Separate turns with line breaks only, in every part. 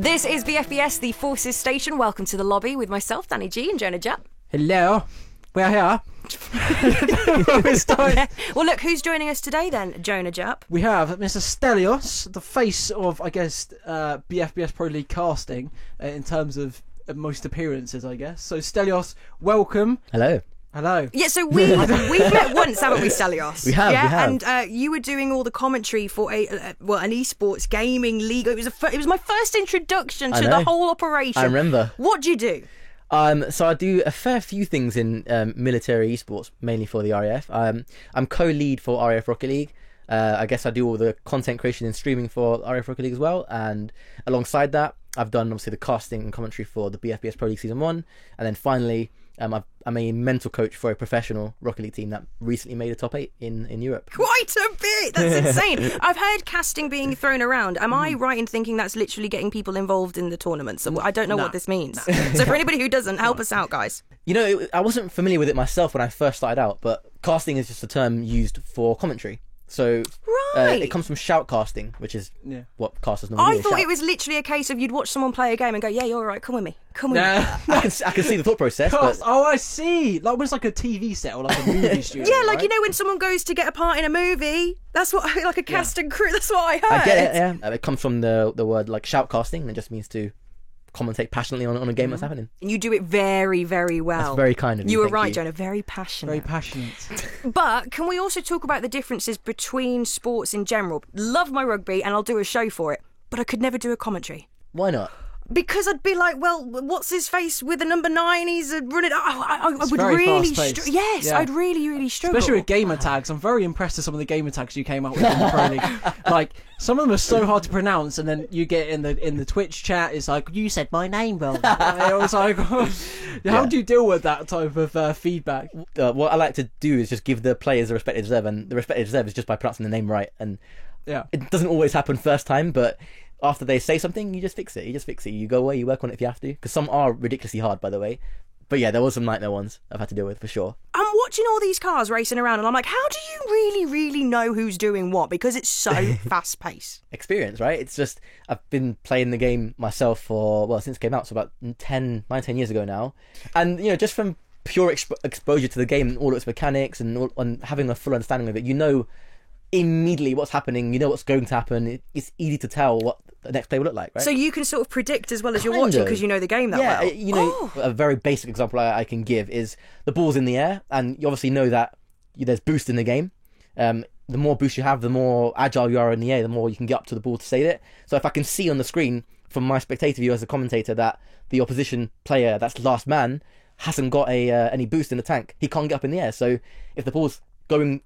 This is BFBS, the Forces Station. Welcome to the lobby with myself, Danny G, and Jonah Jap.
Hello, we're here.
Well, look, who's joining us today then, Jonah Jap?
We have Mr. Stelios, the face of, I guess, BFBS Pro League Casting in terms of most appearances, I guess. So, Stelios, welcome.
Hello.
Hello.
Yeah, so we've met once, haven't we, Stelios?
We have.
And you were doing all the commentary for an esports gaming league. It was my first introduction to the whole operation.
I remember.
What do you do?
So I do a fair few things in military esports, mainly for the RAF. I'm co-lead for RAF Rocket League. I guess I do all the content creation and streaming for RAF Rocket League as well. And alongside that, I've done obviously the casting and commentary for the BFBS Pro League Season 1. And then finally, I'm a mental coach for a professional Rocket League team that recently made a top 8 in Europe.
Quite a bit! That's insane. I've heard casting being thrown around. Am I right in thinking that's literally getting people involved in the tournaments? I don't know what this means. So for anybody who doesn't, help us out, guys.
You know, I wasn't familiar with it myself when I first started out, but casting is just a term used for commentary. So it comes from shoutcasting, which is what casters normally do.
I thought it was literally a case of you'd watch someone play a game and go, yeah, you're all right, come with me. Come with me.
I can see the thought process. But...
Oh, I see. Like almost like a TV set or like a movie studio.
Yeah, like,
right?
you know when someone goes to get a part in a movie, that's what, like a cast and crew, that's what I heard.
I get it, yeah. It comes from the word like shoutcasting, and it just means to commentate passionately on a game that's happening.
And you do it very, very well.
That's very kind of you.
You were right, Jonah, very passionate.
Very passionate.
But can we also talk about the differences between sports in general? Love my rugby and I'll do a show for it, but I could never do a commentary.
Why not?
Because I'd be like, well, what's his face with the number 9? He's running. I would really yes, yeah. I'd really struggle.
Especially with gamer tags. I'm very impressed with some of the gamer tags you came up with in the Pro League. Like some of them are so hard to pronounce, and then you get in the Twitch chat, it's like, you said my name wrong. I was like, how do you deal with that type of feedback?
What I like to do is just give the players the respect they deserve, and the respect they deserve is just by pronouncing the name right. And it doesn't always happen first time, but after they say something, you just fix it. You go away, you work on it if you have to. Because some are ridiculously hard, by the way. But yeah, there was some nightmare ones I've had to deal with, for sure. I'm
watching all these cars racing around, and I'm like, how do you really know who's doing what? Because it's so fast-paced.
Experience, right? It's just, I've been playing the game myself since it came out, so about 9-10 years ago now. And, you know, just from pure exposure to the game and all its mechanics and having a full understanding of it, you know immediately what's happening, you know what's going to happen. It's easy to tell what the next play will look like, right?
So you can sort of predict as well as you're watching because you know the game that well.
Yeah, you know, a very basic example I can give is the ball's in the air, and you obviously know that there's boost in the game. The more boost you have, the more agile you are in the air, the more you can get up to the ball to save it. So if I can see on the screen from my spectator view as a commentator that the opposition player, that's last man, hasn't got any boost in the tank, he can't get up in the air. So if the ball's going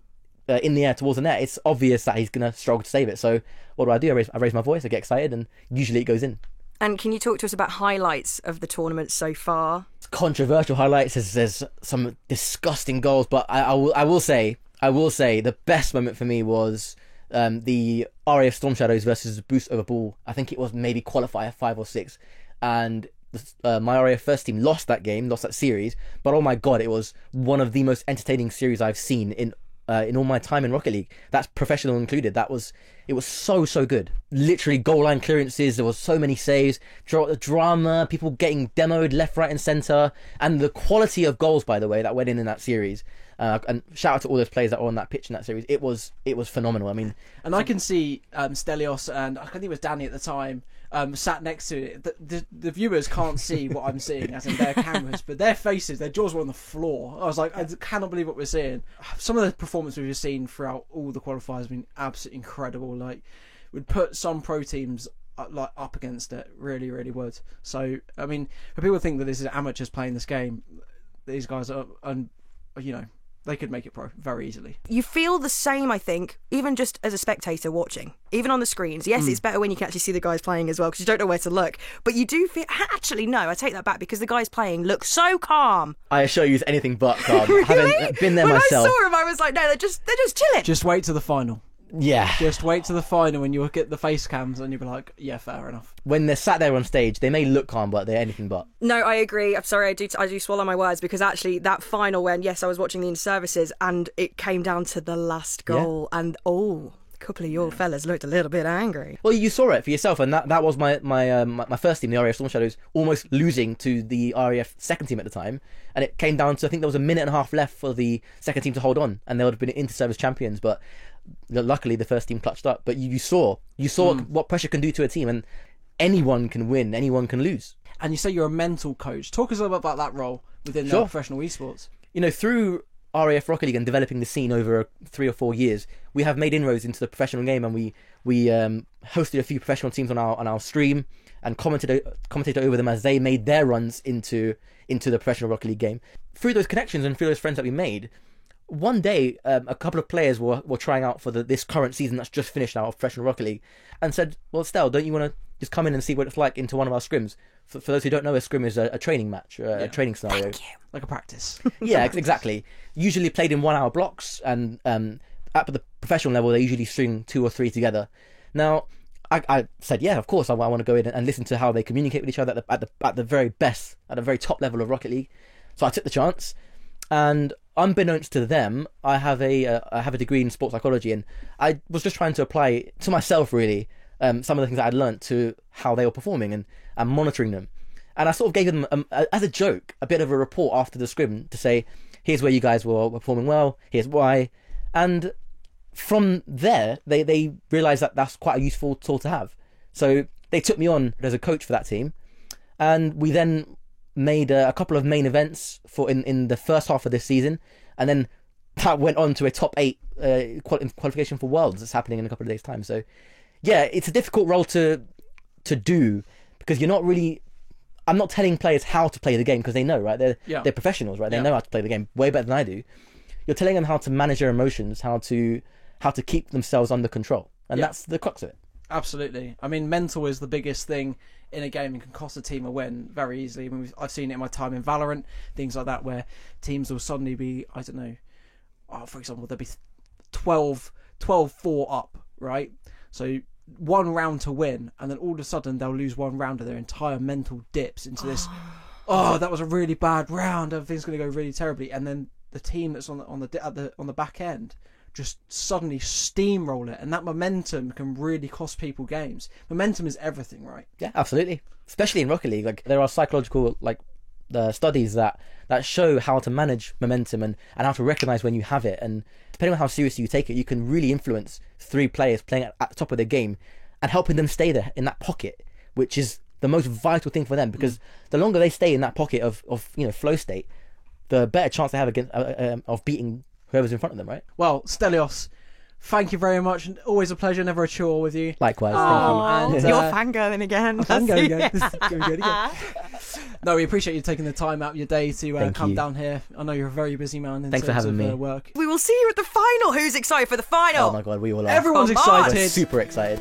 in the air towards the net, it's obvious that he's going to struggle to save it. So what do? I raise my voice, I get excited, and usually it goes in.
And can you talk to us about highlights of the tournament so far?
Controversial highlights, there's some disgusting goals, but I will say the best moment for me was the RAF Storm Shadows versus Boost Over Ball. I think it was maybe qualifier 5 or 6, and my RAF first team lost that series, but oh my god, it was one of the most entertaining series I've seen in all my time in Rocket League. That's professional included. It was so good. Literally goal line clearances. There was so many saves. Drama. People getting demoed left, right, and centre. And the quality of goals, by the way, that went in that series. And shout out to all those players that were on that pitch in that series. It was phenomenal. I mean,
and I can see Stelios and I think it was Danny at the time. Sat next to it. The viewers can't see what I'm seeing as in their cameras, but their faces, their jaws were on the floor. I was like, I cannot believe what we're seeing. Some of the performances we've seen throughout all the qualifiers have been absolutely incredible. Like, would put some pro teams up against it. Really would. So, I mean, for people who think that this is amateurs playing this game, these guys are, you know, they could make it pro very easily. You
feel the same, I think, even just as a spectator watching, even on the screens. Yes, it's better when you can actually see the guys playing as well, because you don't know where to look. But you do feel... Actually, no, I take that back, because the guys playing look so calm.
I assure you it's anything but calm.
Really?
Having been there
when
myself.
When I saw them, I was like, no, they're just chilling.
Just wait to the final.
Yeah.
Just wait to the final when you look at the face cams and you'll be like, yeah, fair enough.
When they're sat there on stage, they may look calm, but they're anything but.
No, I agree. I'm sorry, I do swallow my words, because actually that final when, yes, I was watching the in-services and it came down to the last goal and A couple of your fellas looked a little bit angry.
Well, you saw it for yourself, and that was my first team, the RAF Storm Shadows, almost losing to the RAF second team at the time, and it came down to, I think there was a minute and a half left for the second team to hold on, and they would have been inter-service champions, but luckily the first team clutched up. But you saw what pressure can do to a team, and anyone can win, anyone can lose.
And you say you're a mental coach. Talk us a little bit about that role within professional esports.
You know, through RAF Rocket League and developing the scene over 3 or 4 years, we have made inroads into the professional game, and we hosted a few professional teams on our stream and commentated over them as they made their runs into the professional Rocket League game. Through those connections and through those friends that we made, one day a couple of players were trying out for this current season that's just finished now of professional Rocket League, and said, "Well, Stel, don't you want to just come in and see what it's like into one of our scrims?" For those who don't know, a scrim is a training match, a training scenario.
Thank you.
Like a practice.
Yeah, exactly. Usually played in 1 hour blocks, and at the professional level, they usually string 2 or 3 together. Now, I said, yeah, of course, I want to go in and listen to how they communicate with each other at the very best, at the very top level of Rocket League. So I took the chance, and unbeknownst to them, I have a degree in sports psychology, and I was just trying to apply to myself, really, some of the things that I'd learnt to how they were performing and monitoring them. And I sort of gave them, as a joke, a bit of a report after the scrim to say, here's where you guys were performing well, here's why. And from there, they realised that that's quite a useful tool to have. So they took me on as a coach for that team. And we then made a couple of main events in the first half of this season. And then that went on to a top 8 qualification for Worlds that's happening in a couple of days' time. So yeah, it's a difficult role to do, because you're not really... I'm not telling players how to play the game, because they know, right? They're professionals, right? They know how to play the game way better than I do. You're telling them how to manage their emotions, how to keep themselves under control, and that's the crux of it.
Absolutely. I mean, mental is the biggest thing in a game and can cost a team a win very easily. I mean, I've seen it in my time in Valorant, things like that, where teams will suddenly be, I don't know, for example, there'll be 12-4 up, right? So 1 round to win, and then all of a sudden they'll lose 1 round and their entire mental dips into this, that was a really bad round, everything's going to go really terribly, and then the team that's on the back end just suddenly steamroll it, and that momentum can really cost people games. Momentum is everything, right?
Yeah, absolutely. Especially in Rocket League, like there are psychological studies that show how to manage momentum and how to recognise when you have it, and depending on how seriously you take it, you can really influence 3 players playing at the top of their game and helping them stay there in that pocket, which is the most vital thing for them, because the longer they stay in that pocket of flow state, the better chance they have of beating whoever's in front of them, right?
Well, Stelios, thank you very much, and always a pleasure, never a chore with you.
Likewise, thank
you. And you're fangirling again.
Fangirling again. This is going good again. No, we appreciate you taking the time out of your day to come down here. I know you're a very busy man in
Thanks for having me.
Work.
We will see you at the final. Who's excited for the final?
Oh my god, we all are.
Everyone's excited.
We're super excited.